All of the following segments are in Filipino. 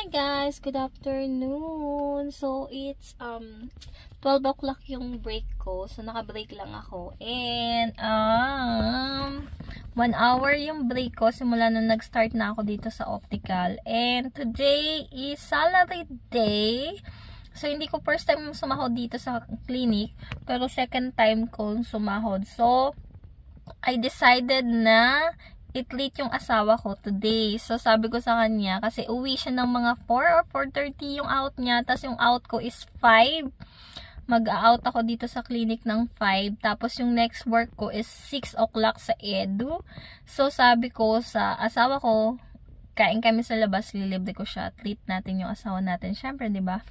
Hi guys, good afternoon. So it's 12 o'clock yung break ko. So naka-break lang ako. And 1 hour yung break ko simula nung nag-start na ako dito sa optical. And today is salary day. So hindi ko first time sumahod dito sa clinic, pero second time ko sumahod. So I decided na i-treat yung asawa ko today. So, sabi ko sa kanya, kasi uwi siya ng mga 4 or 4:30 yung out niya. Tapos yung out ko is 5. Mag-out ako dito sa clinic ng 5. Tapos yung next work ko is 6 o'clock sa Edu. So, sabi ko sa asawa ko, kain kami sa labas, lilibre ko siya. Treat natin yung asawa natin. Syempre, di ba?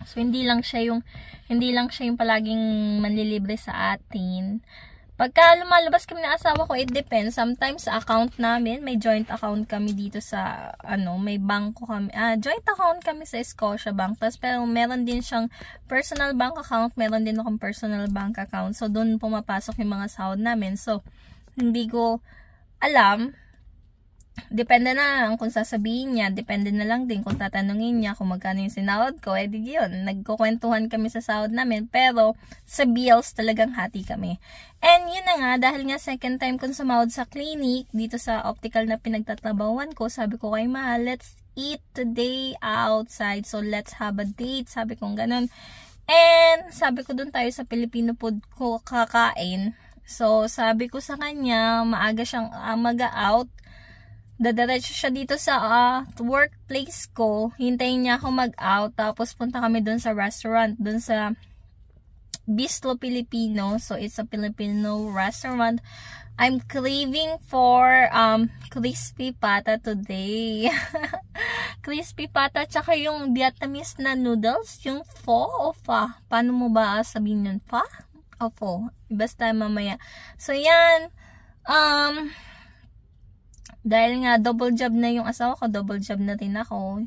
So, hindi lang siya yung palaging manlilibre sa atin. Pagka lumalabas kami ng asawa ko, it depends. Sometimes sa account namin, may joint account kami dito sa, may bangko kami. Joint account kami sa Scotiabank. Tapos, pero meron din siyang personal bank account. Meron din akong personal bank account. So, doon pumapasok yung mga sahod namin. So, hindi ko alam. Depende na lang kung sasabihin niya. Depende na lang din kung tatanungin niya kung magkano yung sinahod ko. Eh, di yun. Nagkukwentuhan kami sa sahod namin. Pero, sa bills talagang hati kami. And yun na nga, dahil nga second time kong sumahod sa clinic, dito sa optical na pinagtatrabahuan ko, sabi ko kay Ma, let's eat today outside. So, let's have a date. Sabi ko ganun. And, sabi ko dun tayo sa Filipino food ko kakain. So, sabi ko sa kanya, maaga siyang mag-out. Dadiretso siya dito sa workplace ko. Hintayin niya ako mag-out. Tapos punta kami dun sa restaurant. Dun sa Bistro Filipino. So, it's a Filipino restaurant. I'm craving for crispy pata today. Crispy pata. Tsaka yung Vietnamese na noodles. Yung pho o fa. Paano mo ba sabihin yun? Fa? O pho? Basta mamaya. So, yan. Dahil nga double job na yung asawa ko, double job na rin ako.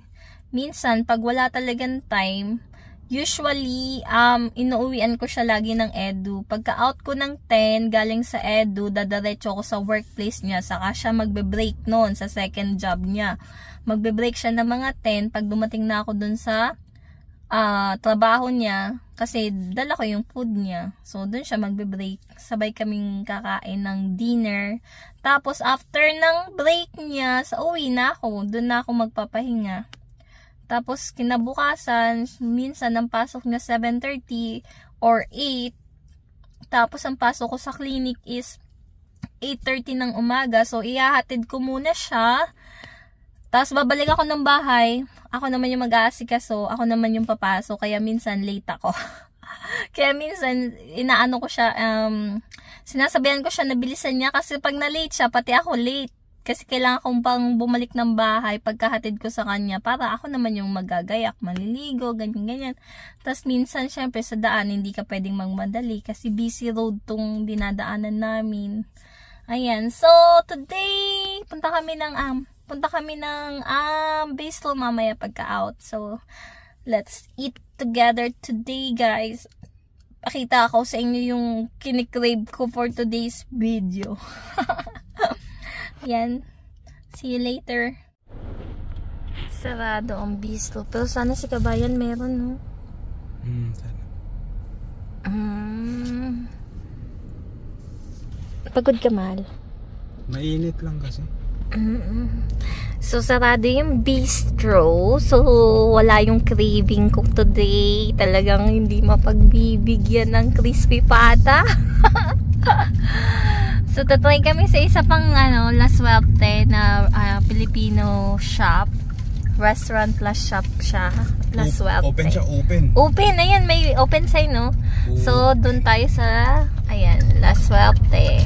Minsan, pag wala talagang time, usually, inuuwian ko siya lagi ng Edu. Pagka-out ko ng 10, galing sa Edu, dadaretso ko sa workplace niya. Saka siya magbe-break noon sa second job niya. Magbe-break siya ng mga 10 pag dumating na ako dun sa trabaho niya. Kasi dala ko yung food niya. So, dun siya magbe-break. Sabay kaming kakain ng dinner. Tapos, after ng break niya, sa uwi na ako. Dun na ako magpapahinga. Tapos, kinabukasan, minsan ang pasok niya 7:30 or 8. Tapos, ang pasok ko sa clinic is 8:30 ng umaga. So, ihahatid ko muna siya. Tapos, babalik ako ng bahay. Ako naman yung mag-aasikaso. Ako naman yung papasok. Kaya minsan, late ako. Kaya minsan, inaano ko siya, sinasabihan ko siya na bilisan niya. Kasi pag na-late siya, pati ako late. Kasi kailangan kong pang bumalik ng bahay pagkahatid ko sa kanya. Para ako naman yung magagayak, maliligo, ganyan-ganyan. Tapos minsan, syempre, sa daan, hindi ka pwedeng magmadali. Kasi busy road tong dinadaanan namin. Ayan. So, today, punta kami ng bistro mamaya pagka-out. So, let's eat together today, guys. Pakita ako sa inyo yung kinikrave ko for today's video. Yan. See you later. Sarado ang bistro. Pero sana si Kabayan meron, no? Sana. Pagod ka, Mal? Mainit lang kasi. So, sarado yung bistro. So, wala yung craving ko today. Talagang hindi mapagbibigyan ng crispy pata. So, tatry kami sa isa pang La Suerte na Filipino shop. Restaurant plus shop siya. La Suerte. Open siya, open. Open, ayan, may open sign, no? So, dun tayo sa, ayan, La Suerte.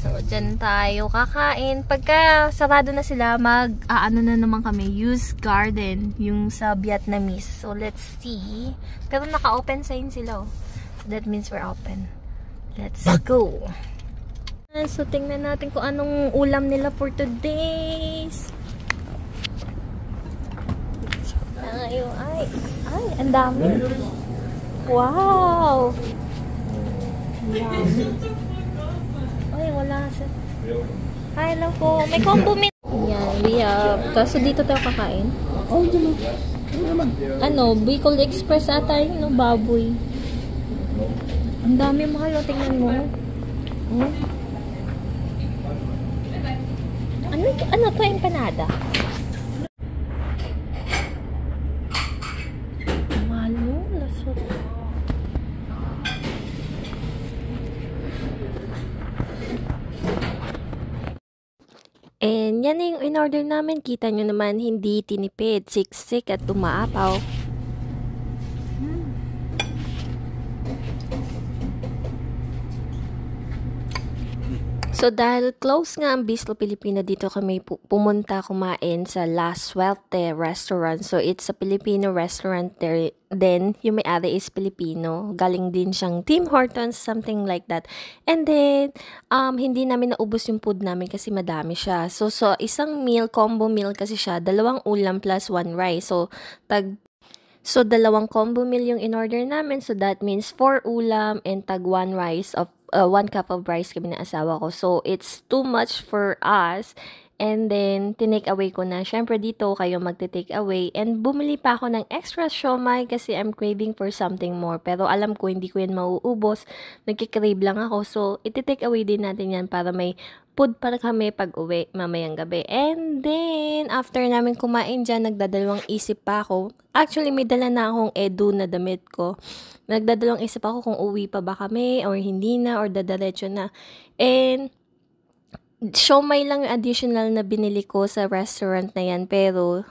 So, dyan tayo kakain. Pagka sarado na sila, ano na naman kami, Youth Garden, yung sa Vietnamese. So, let's see. Pero naka-open sign sila, oh. So, that means we're open. Let's go. So, tingnan natin kung anong ulam nila for today's. Ay, ang dami. Wow! Yummy. Ay, wala sa... Hi, hello po. May combo meal. Yan, we job. So, dito tayo kakain. Oh, dyan. Ano naman? Ano, Bicol Express ata yun, no? Baboy. Ang dami mahal, oh. Tingnan mo. Hmm? Ano to, empanada? Mahal mo, lasot. And yan na yung in-order namin. Kita nyo naman, hindi tinipid, siksik at tumaapaw. So, dahil close nga ang Bistro Pilipino, dito kami pumunta kumain sa La Suerte Restaurant. So, it's a Filipino restaurant there. Then, yung may-ari is Filipino. Galing din siyang Tim Hortons, something like that. And then, hindi namin naubos yung food namin kasi madami siya. So isang meal, combo meal kasi siya, 2 ulam plus 1 rice. So, 2 combo meal yung in-order namin. So, that means 4 ulam and tag 1 rice of 1 cup of rice kami ng asawa ko. So, it's too much for us. And then, tinake away ko na. Syempre, dito kayo magte-take away. And bumili pa ako ng extra siomai kasi I'm craving for something more. Pero alam ko, hindi ko yan mauubos. Nagkikrave lang ako. So, iti-take away din natin yan para may food para kami pag-uwi mamayang gabi. And then, after namin kumain dyan, nagdadalawang isip pa ako. Actually, may dala na akong Edu na damit ko. Nagdadalawang isip ako kung uwi pa ba kami or hindi na or dadiretso na. And siomai lang yung additional na binili ko sa restaurant na yan, pero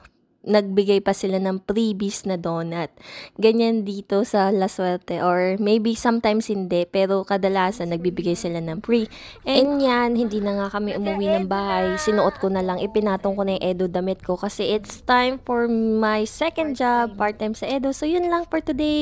nagbigay pa sila ng freebies na donut. Ganyan dito sa La Suerte, or maybe sometimes hindi, pero kadalasan nagbibigay sila ng free. And yan, hindi na nga kami umuwi ng bahay. Sinuot ko na lang, ipinatong ko na yung Edo damit ko kasi it's time for my second job, part-time sa Edo. So yun lang for today.